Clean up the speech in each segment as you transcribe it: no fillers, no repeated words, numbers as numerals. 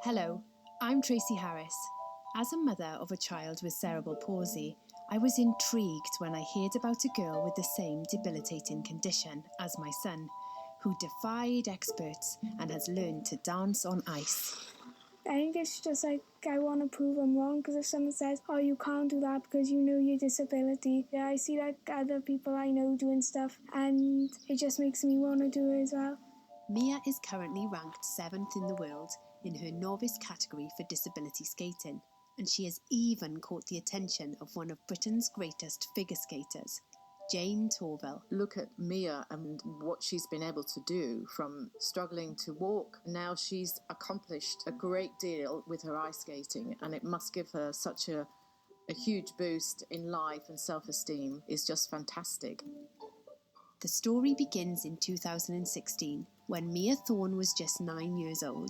Hello, I'm Tracy Harris. As a mother of a child with cerebral palsy, I was intrigued when I heard about a girl with the same debilitating condition as my son, who defied experts and has learned to dance on ice. I think it's just like I want to prove I'm wrong, because if someone says, oh, you can't do that because you know your disability, yeah, I see like other people I know doing stuff and it just makes me want to do it as well. Mia is currently ranked 7th in the world in her novice category for disability skating, and she has even caught the attention of one of Britain's greatest figure skaters, Jane Torville. Look at Mia and what she's been able to do from struggling to walk. Now she's accomplished a great deal with her ice skating, and it must give her such a huge boost in life, and self-esteem is just fantastic. The story begins in 2016 when Mia Thorne was just 9 years old.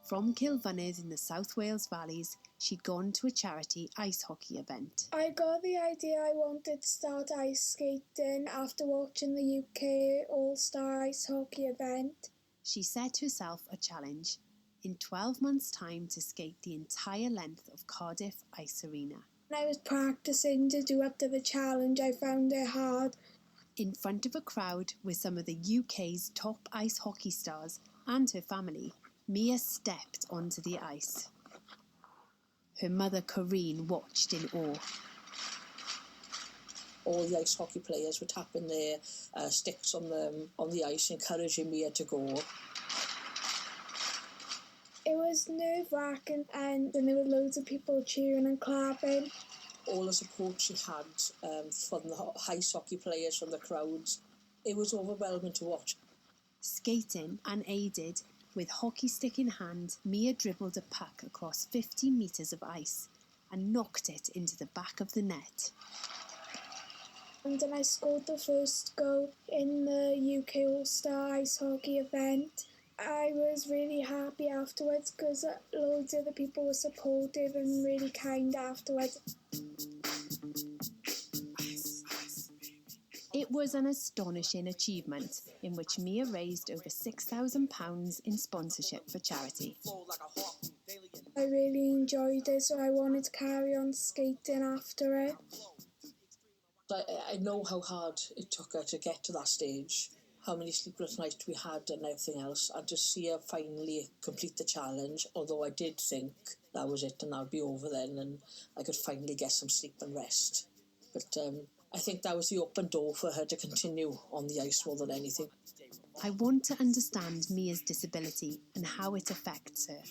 From Kilfynydd in the South Wales Valleys, she'd gone to a charity ice hockey event. I got the idea I wanted to start ice skating after watching the UK All-Star Ice Hockey event. She set herself a challenge, in 12 months' time to skate the entire length of Cardiff Ice Arena. When I was practicing to do up to the challenge, I found it hard. In front of a crowd with some of the UK's top ice hockey stars and her family, Mia stepped onto the ice. Her mother, Corinne, watched in awe. All the ice hockey players were tapping their sticks on the ice, encouraging Mia to go. It was nerve-wracking, and then there were loads of people cheering and clapping. All the support she had from the ice hockey players, from the crowds, it was overwhelming to watch. Skating unaided, with hockey stick in hand, Mia dribbled a puck across 50 metres of ice and knocked it into the back of the net. And then I scored the first goal in the UK All-Star Ice Hockey event. I was really happy afterwards because loads of the people were supportive and really kind afterwards. It was an astonishing achievement in which Mia raised over £6,000 in sponsorship for charity. I really enjoyed it, so I wanted to carry on skating after it. I know how hard it took her to get to that stage, how many sleepless nights we had and everything else, and to see her finally complete the challenge, although I did think that was it and that would be over then and I could finally get some sleep and rest. But I think that was the open door for her to continue on the ice more than anything. I want to understand Mia's disability and how it affects her.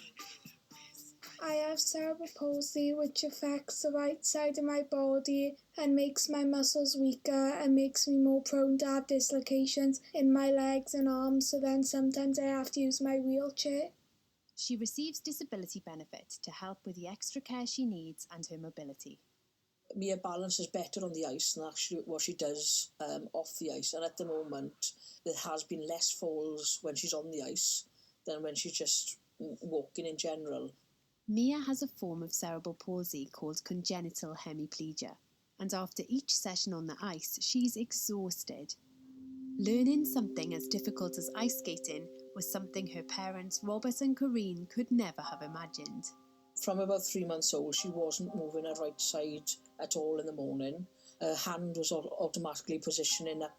I have cerebral palsy, which affects the right side of my body and makes my muscles weaker and makes me more prone to have dislocations in my legs and arms, so then sometimes I have to use my wheelchair. She receives disability benefit to help with the extra care she needs and her mobility. Mia balances better on the ice than actually what she does off the ice, and at the moment there has been less falls when she's on the ice than when she's just walking in general. Mia has a form of cerebral palsy called congenital hemiplegia, and after each session on the ice, she's exhausted. Learning something as difficult as ice skating was something her parents, Robert and Corinne, could never have imagined. From about 3 months old, she wasn't moving her right side at all in the morning. Her hand was automatically positioning up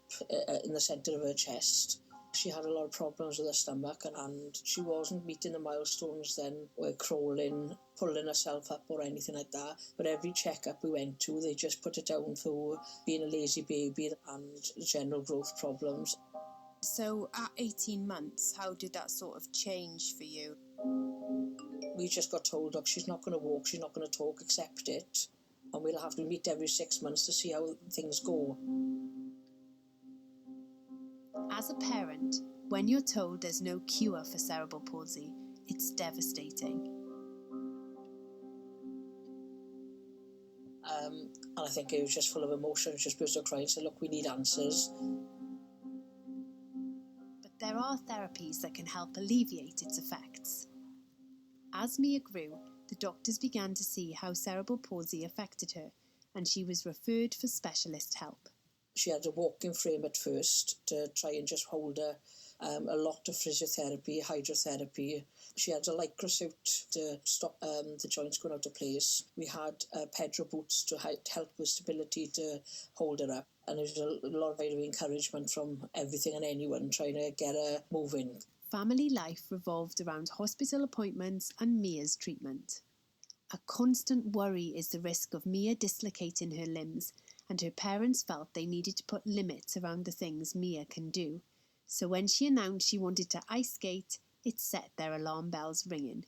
in the centre of her chest. She had a lot of problems with her stomach, and she wasn't meeting the milestones then, or crawling, pulling herself up or anything like that. But every checkup we went to, they just put it down for being a lazy baby and general growth problems. So at 18 months, how did that sort of change for you? We just got told, look, she's not going to walk, she's not going to talk, accept it. And we'll have to meet every 6 months to see how things go. As a parent, when you're told there's no cure for cerebral palsy, it's devastating. And I think it was just full of emotion, just burst out crying and said, look, we need answers. But there are therapies that can help alleviate its effects. As Mia grew, the doctors began to see how cerebral palsy affected her, and she was referred for specialist help. She had a walking frame at first to try and just hold her a lot of physiotherapy, hydrotherapy. She had a lycra suit to stop the joints going out of place. We had pedro boots to help with stability to hold her up. And there was a lot of encouragement from everything and anyone trying to get her moving. Family life revolved around hospital appointments and Mia's treatment. A constant worry is the risk of Mia dislocating her limbs, and her parents felt they needed to put limits around the things Mia can do. So when she announced she wanted to ice skate, it set their alarm bells ringing.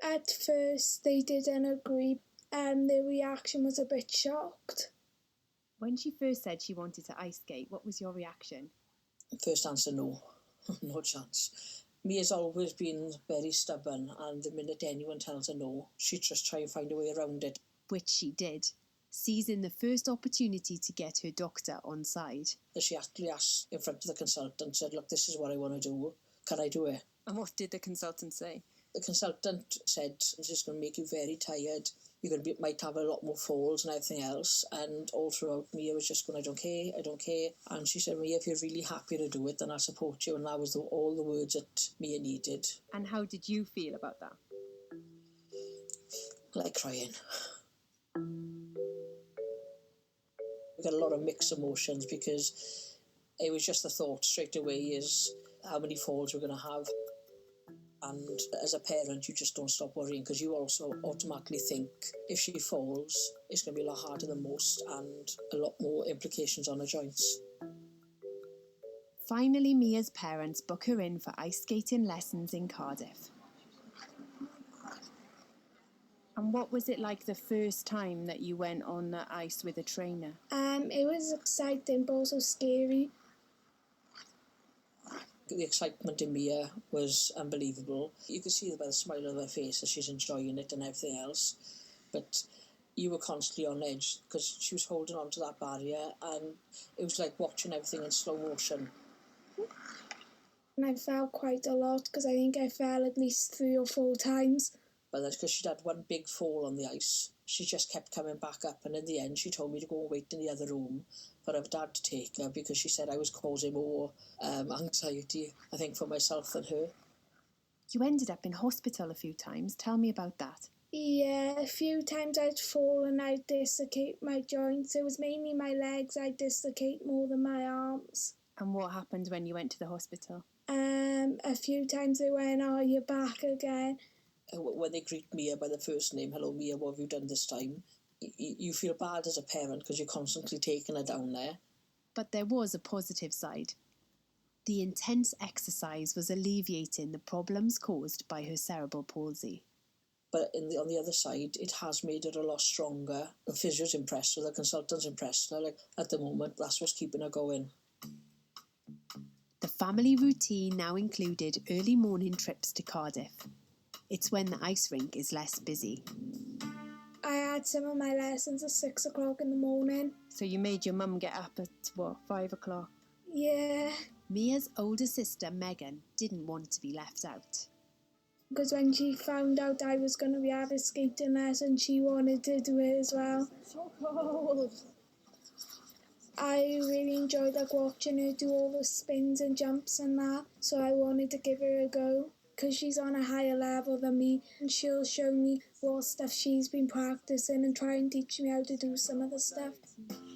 At first, they didn't agree, and their reaction was a bit shocked. When she first said she wanted to ice skate, what was your reaction? First answer, no. No chance. Mia's always been very stubborn, and the minute anyone tells her no, she just try and find a way around it. Which she did, seizing the first opportunity to get her doctor on side. She actually asked in front of the consultant, said, look, this is what I want to do. Can I do it? And what did the consultant say? The consultant said, this is going to make you very tired. You're going to might have a lot more falls and everything else. And all throughout, Mia was just going, I don't care. And she said, Mia, if you're really happy to do it, then I'll support you. And that was all the words that Mia needed. And how did you feel about that? Like crying. We got a lot of mixed emotions because it was just the thought straight away is how many falls we're going to have. And as a parent, you just don't stop worrying because you also automatically think if she falls, it's going to be a lot harder than most and a lot more implications on her joints. Finally, Mia's parents book her in for ice skating lessons in Cardiff. And what was it like the first time that you went on the ice with a trainer? It was exciting but also scary. The excitement in Mia was unbelievable. You could see by the smile on her face that she's enjoying it and everything else. But you were constantly on edge because she was holding on to that barrier and it was like watching everything in slow motion. And I fell quite a lot because I think I fell at least 3 or 4 times. But that's because she'd had one big fall on the ice. She just kept coming back up, and in the end she told me to go and wait in the other room for her dad to take her because she said I was causing more anxiety, I think, for myself than her. You ended up in hospital a few times. Tell me about that. Yeah, a few times I'd fall and I'd dislocate my joints. It was mainly my legs I'd dislocate more than my arms. And what happened when you went to the hospital? A few times they went, oh, you're back again. When they greet Mia by the first name, hello Mia, what have you done this time? You feel bad as a parent because you're constantly taking her down there. But there was a positive side. The intense exercise was alleviating the problems caused by her cerebral palsy. But on the other side, it has made her a lot stronger. The physio's impressed her, the consultant's impressed her. Like, at the moment, that's what's keeping her going. The family routine now included early morning trips to Cardiff. It's when the ice rink is less busy. I had some of my lessons at 6 o'clock in the morning. So you made your mum get up at, 5 o'clock? Yeah. Mia's older sister, Megan, didn't want to be left out. Because when she found out I was going to be having a skating lesson, she wanted to do it as well. So cold. I really enjoyed watching her do all the spins and jumps and that, so I wanted to give her a go. Because she's on a higher level than me, and she'll show me what stuff she's been practicing and try and teach me how to do some of the stuff.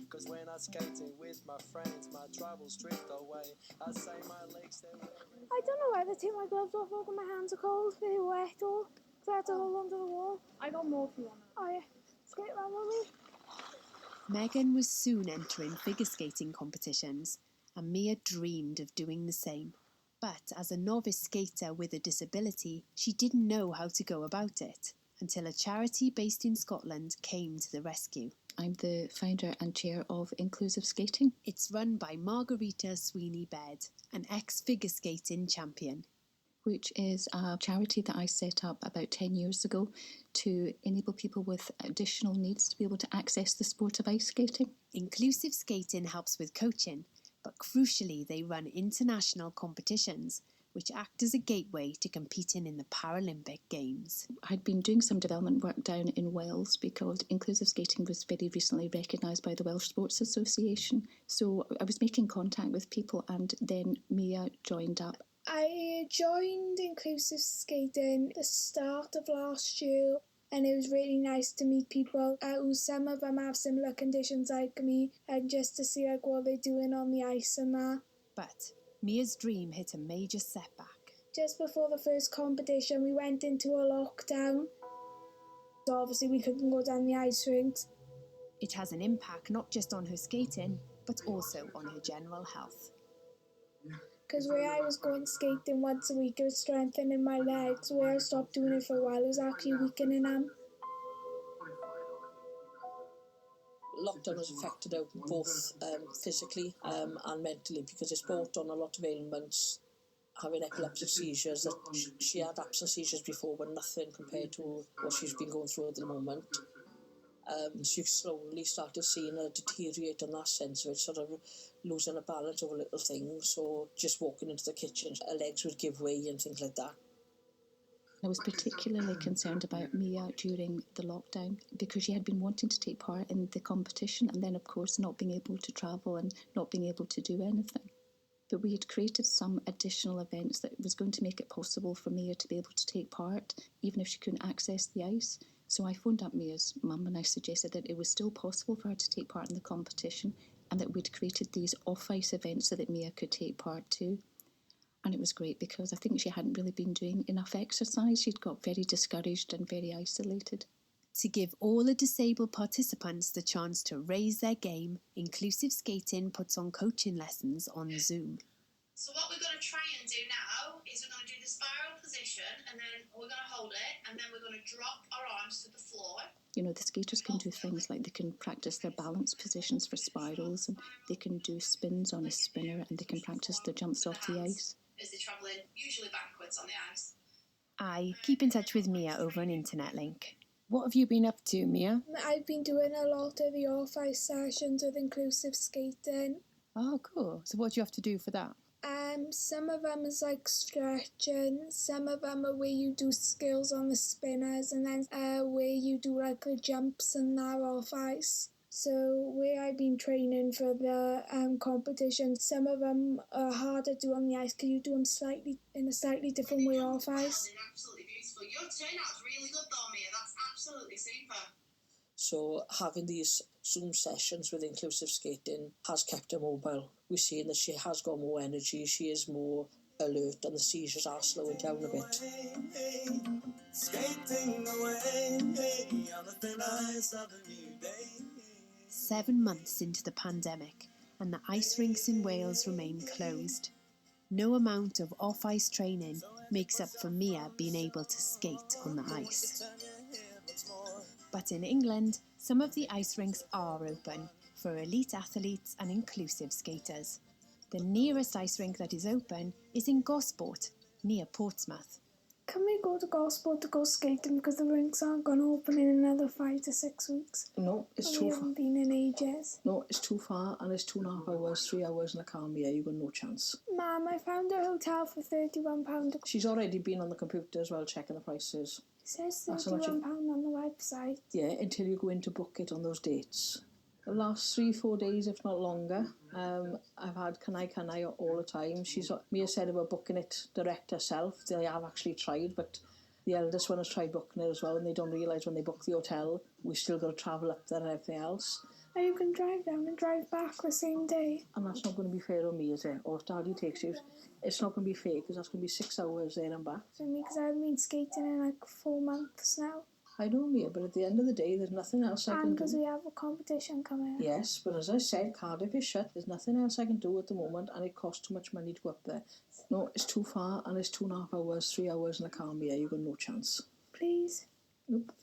Cause when I skating with my friends, my troubles drift away. I say my legs, they're I don't know whether to take my gloves off or my hands are cold. They're wet or because I had to hold onto the wall. I got more for you on that. Oh yeah, skate around with me. Megan was soon entering figure skating competitions, and Mia dreamed of doing the same. But as a novice skater with a disability, she didn't know how to go about it until a charity based in Scotland came to the rescue. I'm the founder and chair of Inclusive Skating. It's run by Margarita Sweeney-Baird, an ex-figure skating champion. Which is a charity that I set up about 10 years ago to enable people with additional needs to be able to access the sport of ice skating. Inclusive skating helps with coaching, but crucially they run international competitions, which act as a gateway to competing in the Paralympic Games. I'd been doing some development work down in Wales because inclusive skating was very recently recognised by the Welsh Sports Association. So I was making contact with people, and then Mia joined up I joined inclusive skating at the start of last year, and it was really nice to meet people who some of them have similar conditions like me, and just to see like what they're doing on the ice and that. But Mia's dream hit a major setback. Just before the first competition, we went into a lockdown. So obviously we couldn't go down the ice rinks. It has an impact not just on her skating, but also on her general health. Because where I was going skating once a week, it was strengthening my legs. Where I stopped doing it for a while, it was actually weakening them. Lockdown has affected her both physically and mentally, because it's brought on a lot of ailments, having epileptic seizures. That she had absent seizures before, but nothing compared to what she's been going through at the moment. She slowly started seeing her deteriorate in that sense of it, sort of losing her balance over little things. So just walking into the kitchen, her legs would give way and things like that. I was particularly concerned about Mia during the lockdown because she had been wanting to take part in the competition and then, of course, not being able to travel and not being able to do anything. But we had created some additional events that was going to make it possible for Mia to be able to take part, even if she couldn't access the ice. So I phoned up Mia's mum and I suggested that it was still possible for her to take part in the competition and that we'd created these off-ice events so that Mia could take part too. And it was great because I think she hadn't really been doing enough exercise. She'd got very discouraged and very isolated. To give all the disabled participants the chance to raise their game, Inclusive Skating puts on coaching lessons on Zoom. So what we're going to try and do now is we're going to do the spiral position, and then we're going to hold it, and then we're going to drop our arms to the floor. You know, the skaters can do things like they can practice their balance positions for spirals, and they can do spins on a spinner, and they can practice their jumps off the ice. As they're travelling, usually backwards on the ice. I keep in touch with Mia over an internet link. What have you been up to, Mia? I've been doing a lot of the off-ice sessions with inclusive skating. Oh, cool. So what do you have to do for that? Some of them is like stretching, some of them are where you do skills on the spinners, and then where you do like the jumps and that off ice. So where I've been training for the competition, some of them are harder to do on the ice because you do them in a slightly different way off ice. They're absolutely beautiful. Your turnout's really good though, Mia. That's absolutely super. So having these Zoom sessions with inclusive skating has kept her mobile. We're seeing that she has got more energy, she is more alert, and the seizures are slowing down a bit. Skating away on the thin ice of a new day. 7 months into the pandemic, and the ice rinks in Wales remain closed. No amount of off-ice training makes up for Mia being able to skate on the ice. But in England, some of the ice rinks are open for elite athletes and inclusive skaters. The nearest ice rink that is open is in Gosport, near Portsmouth. Can we go to Gosport to go skating because the rinks aren't going to open in another 5 to 6 weeks? No, it's too We far. haven't been in ages. No, it's too far, and it's 2.5 hours, 3 hours in a car, Mia. You've got no chance. Mum, I found a hotel for £31. She's already been on the computer as well, checking the prices. It says That's how much £31 on the website. Yeah, until you go in to book it on those dates. The last 3-4 days, if not longer, I've had can I all the time. Mia said about booking it direct herself. They have actually tried, but the eldest one has tried booking it as well, and they don't realise when they book the hotel, we've still got to travel up there and everything else. And you can drive down and drive back the same day. And that's not going to be fair on me, is it? Or if Daddy takes you, it's not going to be fair because that's going to be 6 hours there and back. For me, because I haven't been skating in like 4 months now. I know, Mia, but at the end of the day, there's nothing else I can And because do. we have a competition coming up. Yes, but as I said, Cardiff is shut. There's nothing else I can do at the moment, and it costs too much money to go up there. No, it's too far, and it's 2.5 hours, 3 hours in a car, Mia. You've got no chance. Please. Nope.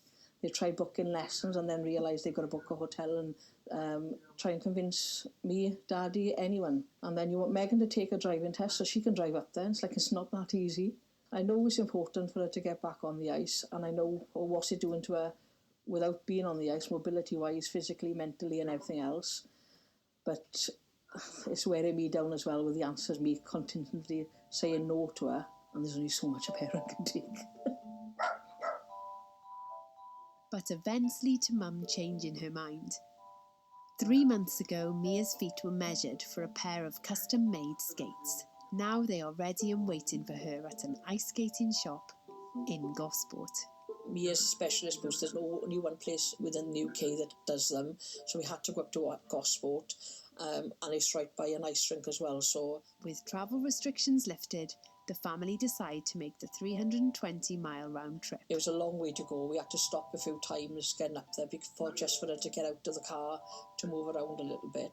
They try booking lessons and then realise they've got to book a hotel and try and convince me, Daddy, anyone. And then you want Megan to take a driving test so she can drive up there. It's like it's not that easy. I know it's important for her to get back on the ice, and I know what's it doing to her without being on the ice, mobility-wise, physically, mentally and everything else. But it's wearing me down as well with the answers, me continually saying no to her, and there's only so much a parent can take. But events lead to Mum changing her mind. 3 months ago, Mia's feet were measured for a pair of custom-made skates. Now they are ready and waiting for her at an ice skating shop in Gosport. Mia's a specialist boots. There's only one place within the UK that does them, so we had to go up to Gosport, and it's right by an ice rink as well. So, with travel restrictions lifted, the family decide to make the 320-mile round trip. It was a long way to go. We had to stop a few times getting up there just for her to get out of the car to move around a little bit.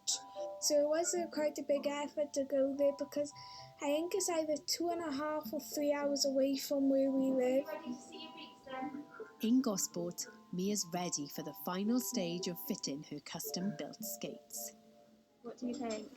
So it was quite a big effort to go there because I think it's either 2.5 or 3 hours away from where we live. In Gosport, Mia's ready for the final stage of fitting her custom-built skates. What do you think?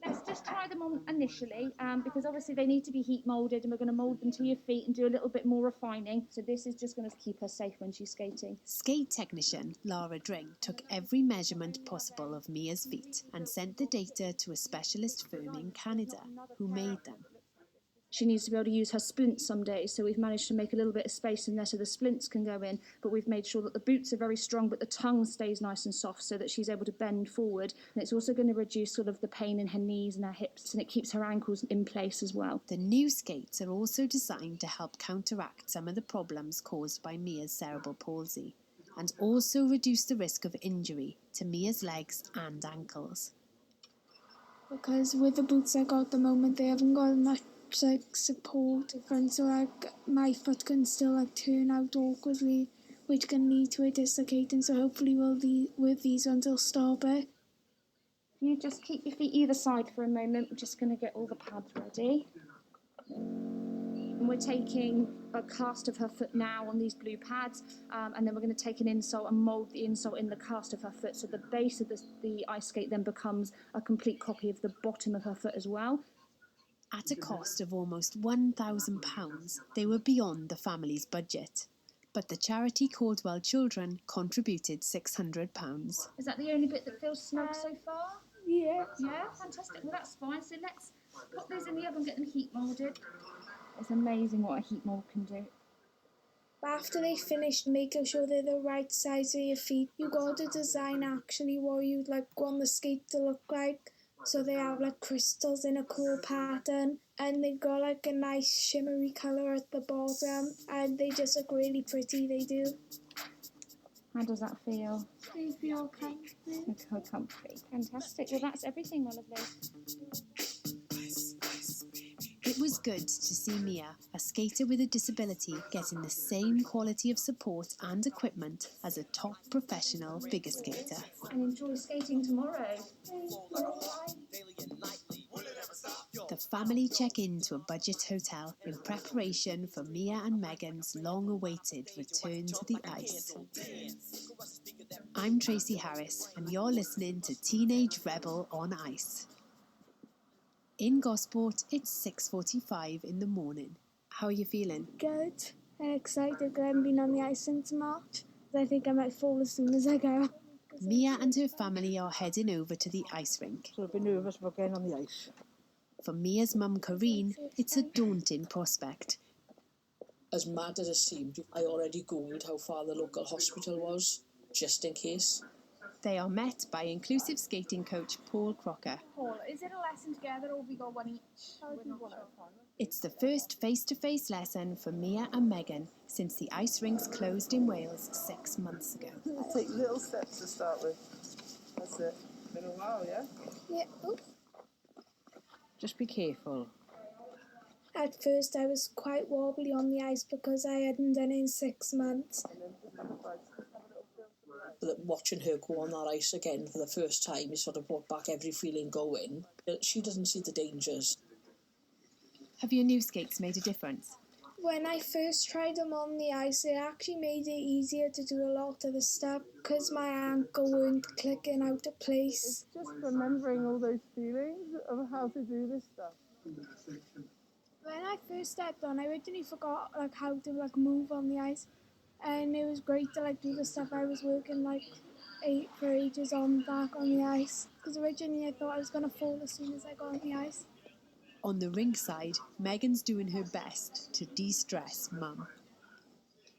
Let's just try them on initially, because obviously they need to be heat moulded, and we're going to mould them to your feet and do a little bit more refining. So this is just going to keep her safe when she's skating. Skate technician Lara Dring took every measurement possible of Mia's feet and sent the data to a specialist firm in Canada who made them. She needs to be able to use her splints some days, so we've managed to make a little bit of space in there so the splints can go in, but we've made sure that the boots are very strong, but the tongue stays nice and soft so that she's able to bend forward. And it's also going to reduce sort of the pain in her knees and her hips, and it keeps her ankles in place as well. The new skates are also designed to help counteract some of the problems caused by Mia's cerebral palsy, and also reduce the risk of injury to Mia's legs and ankles. Because with the boots I got at the moment, they haven't got much support different, so my foot can still turn out awkwardly, which can lead to it dislocating. So hopefully with these ones it'll stop it. You just keep your feet either side for a moment. We're just going to get all the pads ready. And we're taking a cast of her foot now on these blue pads, and then we're going to take an insole and mould the insole in the cast of her foot, so the base of the ice skate then becomes a complete copy of the bottom of her foot as well. At a cost of almost £1,000, they were beyond the family's budget. But the charity Caldwell Children contributed £600. Is that the only bit that feels snug so far? Yeah. Yeah, fantastic. Well, that's fine. So let's put those in the oven and get them heat moulded. It's amazing what a heat mould can do. But after they finished making sure they're the right size for your feet, you got to design actually what you'd want the skate to look like. So they have crystals in a cool pattern, and they've got a nice shimmery colour at the bottom, and they just look really pretty, they do. How does that feel? They feel comfy. Feel comfy. Fantastic. Well, that's everything, my lovely. It was good to see Mia, a skater with a disability, getting the same quality of support and equipment as a top professional figure skater. And enjoy skating tomorrow. The family check into a budget hotel in preparation for Mia and Megan's long-awaited return to the ice. I'm Tracy Harris, and you're listening to Teenage Rebel on Ice. In Gosport, it's 6:45 in the morning. How are you feeling? Good. I'm excited. I haven't been on the ice since March. I think I might fall as soon as I go. Mia and her family are heading over to the ice rink. So I've been nervous about getting on the ice. For Mia's mum, Corinne, it's a daunting prospect. As mad as it seemed, I already Googled how far the local hospital was, just in case. They are met by inclusive skating coach Paul Crocker. Paul, is it a lesson together or we got one each? It's the first face-to-face lesson for Mia and Megan since the ice rinks closed in Wales 6 months ago. Take little steps to start with. That's it. Been a while, yeah? Yeah. Oh. Just be careful. At first I was quite wobbly on the ice because I hadn't done it in 6 months. But watching her go on that ice again for the first time, it sort of brought back every feeling going. She doesn't see the dangers. Have your new skates made a difference? When I first tried them on the ice, it actually made it easier to do a lot of the stuff because my ankle weren't clicking out of place. It's just remembering all those feelings of how to do this stuff. When I first stepped on, I originally forgot how to move on the ice, and it was great to do the stuff I was working for ages on back on the ice. Because originally I thought I was gonna fall as soon as I got on the ice. On the rink side, Megan's doing her best to de-stress Mum.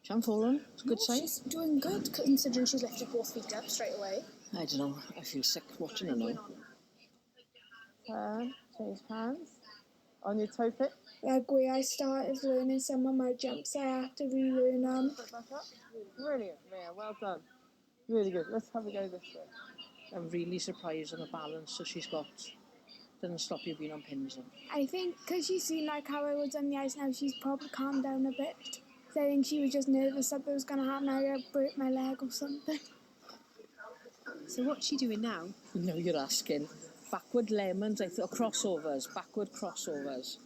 She hasn't fallen. It's a good sign. She's doing good considering she's lifted both feet up straight away. I don't know. I feel sick watching her now. Turn, change hands. On your toe pick. Like where I started learning some of my jumps, I had to relearn them. Foot back up. Brilliant, Mia. Well done. Really good. Let's have a go this way. I'm really surprised on the balance that she's got. Doesn't stop you being on pins. I think because she's seen like how I was on the ice now, she's probably calmed down a bit. So I think she was just nervous something was going to happen. I would break my leg or something. So what's she doing now? No, you're asking. Backward lemons, or crossovers, backward crossovers.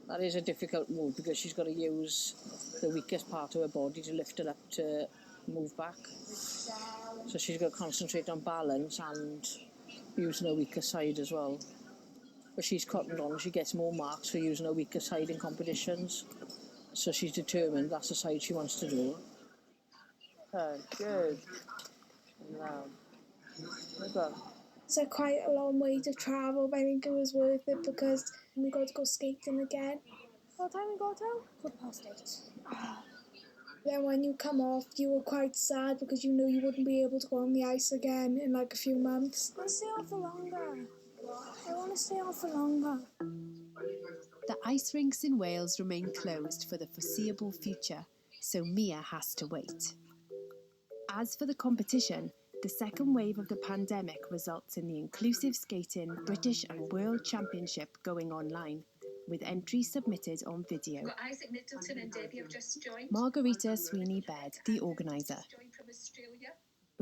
That is a difficult move because she's got to use the weakest part of her body to lift her up to move back. So she's got to concentrate on balance and using her weaker side as well. But she's cottoned on, she gets more marks for using her weaker side in competitions. So she's determined that's the side she wants to do. Turn. Good. And round. Well done. It's quite a long way to travel, but I think it was worth it because we got to go skating again. What time we got out? 8:15. Then when you come off, you were quite sad because you knew you wouldn't be able to go on the ice again in like a few months. I want to stay on for longer. I want to stay on for longer. The ice rinks in Wales remain closed for the foreseeable future, so Mia has to wait. As for the competition, the second wave of the pandemic results in the Inclusive Skating British and World Championship going online, with entries submitted on video. Isaac Middleton and Debbie have just joined. Margarita Sweeney-Baird, the organiser.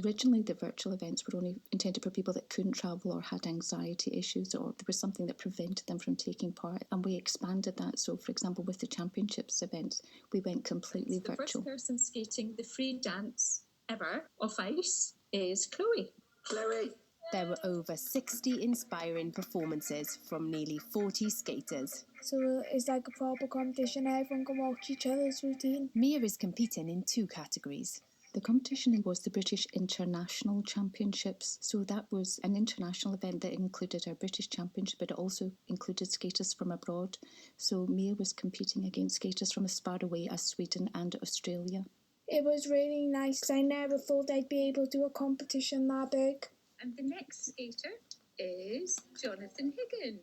Originally, the virtual events were only intended for people that couldn't travel or had anxiety issues, or there was something that prevented them from taking part. And we expanded that. So, for example, with the championships events, we went completely virtual. The first person skating the free dance ever off ice is Chloe. Chloe. There were over 60 inspiring performances from nearly 40 skaters. So it's like a proper competition. Everyone can watch each other's routine. Mia is competing in 2 categories. The competition was the British International Championships. So that was an international event that included our British Championship, but it also included skaters from abroad. So Mia was competing against skaters from as far away as Sweden and Australia. It was really nice because I never thought I'd be able to do a competition that big. And the next skater is Jonathan Higgins.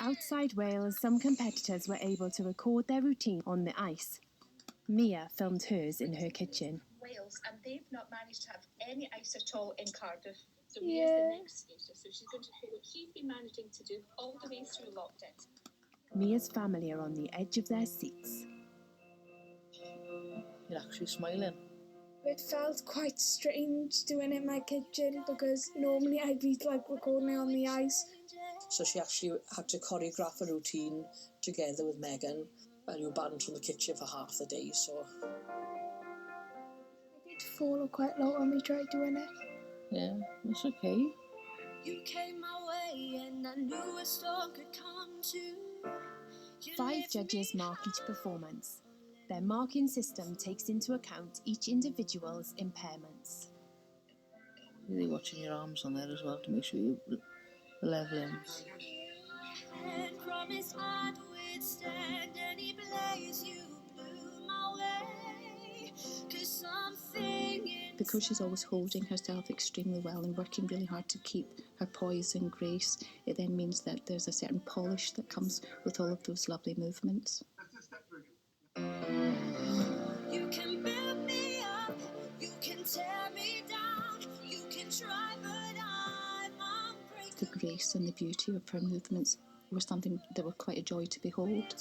Outside Wales, some competitors were able to record their routine on the ice. Mia filmed hers in her kitchen. Wales, and they've not managed to have any ice at all in Cardiff. So Mia's the next skater, so she's going to show what she's been managing to do all the way through lockdown. Mia's family are on the edge of their seats. You're actually smiling. It felt quite strange doing it in my kitchen because normally I'd be like recording it on the ice. So she actually had to choreograph a routine together with Megan, and you were banned from the kitchen for half the day, so... I did fall quite low when we tried doing it. Yeah, that's okay. You came my way and I knew a storm could come to. 5 judges mark each performance. Their marking system takes into account each individual's impairments. Really watching your arms on there as well to make sure you're leveling. And promise I'd withstand any blaze you blew my way. 'Cause something Because she's always holding herself extremely well and working really hard to keep her poise and grace, it then means that there's a certain polish that comes with all of those lovely movements. You can build me up, you can tear me down, you can try, but I'm unbreakable. The grace and the beauty of her movements were something that were quite a joy to behold.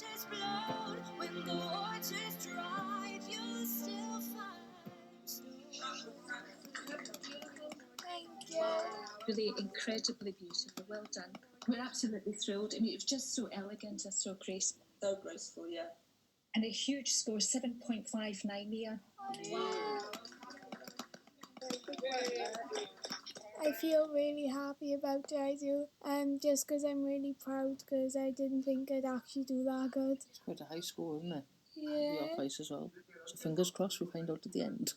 When the waters dry, you'll still find. Thank you. Really incredibly beautiful, well done. We're absolutely thrilled. I mean, it was just so elegant and so graceful. So graceful, yeah. And a huge score, 7.59, Mia. I feel really happy about it, I do. Just because I'm really proud because I didn't think I'd actually do that good. It's quite a high score, isn't it? Yeah. The off ice as well. So fingers crossed we find out at the end.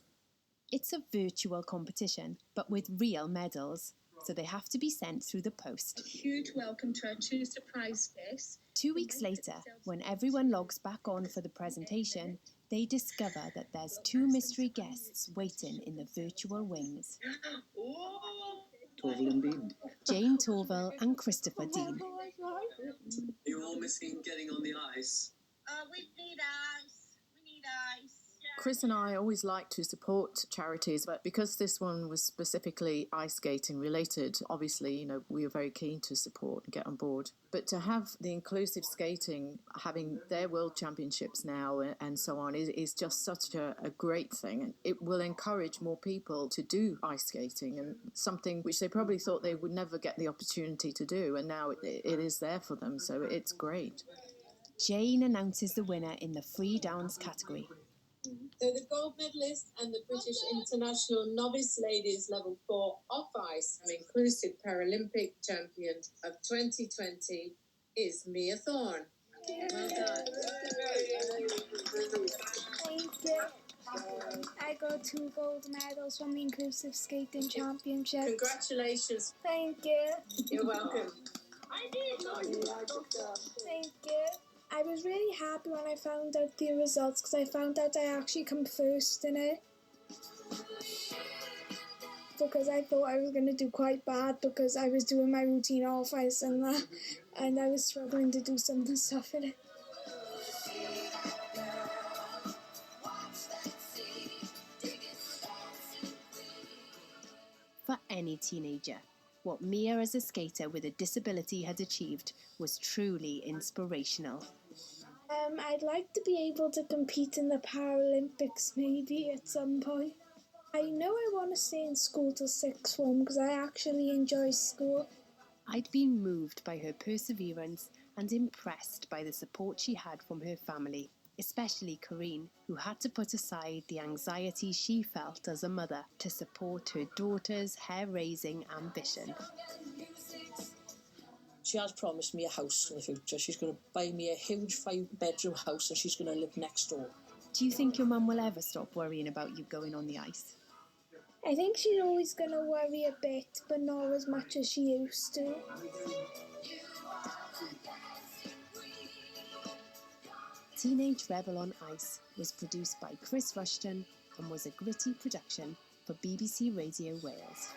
It's a virtual competition, but with real medals, so they have to be sent through the post. A huge welcome to our 2 surprise guests. 2 weeks later, when everyone logs back on for the presentation, they discover that there's 2 mystery guests waiting in the virtual wings. Oh, Torval and Dean. Jane Torval and Christopher Dean. You're all missing getting on the ice. We need ice. We need ice. Chris and I always like to support charities, but because this one was specifically ice skating related, obviously, you know, we were very keen to support and get on board. But to have the inclusive skating, having their world championships now and so on, is just such a great thing. It will encourage more people to do ice skating, and something which they probably thought they would never get the opportunity to do, and now it is there for them, so it's great. Jane announces the winner in the free dance category. So the gold medalist and the British International Novice Ladies Level 4 off-ice and inclusive Paralympic champion of 2020 is Mia Thorne. Well done. Thank you. I got 2 gold medals from the Inclusive Skating Championships. Congratulations. Thank you. You're welcome. Thank you. I was really happy when I found out the results because I found out I actually come first in it. Because I thought I was going to do quite bad because I was doing my routine off ice and that, and I was struggling to do some of the stuff in it. For any teenager, what Mia as a skater with a disability had achieved was truly inspirational. I'd like to be able to compete in the Paralympics maybe at some point. I know I want to stay in school till 6th form because I actually enjoy school. I'd been moved by her perseverance and impressed by the support she had from her family, especially Corinne, who had to put aside the anxiety she felt as a mother to support her daughter's hair-raising ambition. She has promised me a house in the future. She's going to buy me a huge 5-bedroom house and she's going to live next door. Do you think your mum will ever stop worrying about you going on the ice? I think she's always going to worry a bit, but not as much as she used to. Teenage Rebel on Ice was produced by Chris Rushton and was a gritty production for BBC Radio Wales.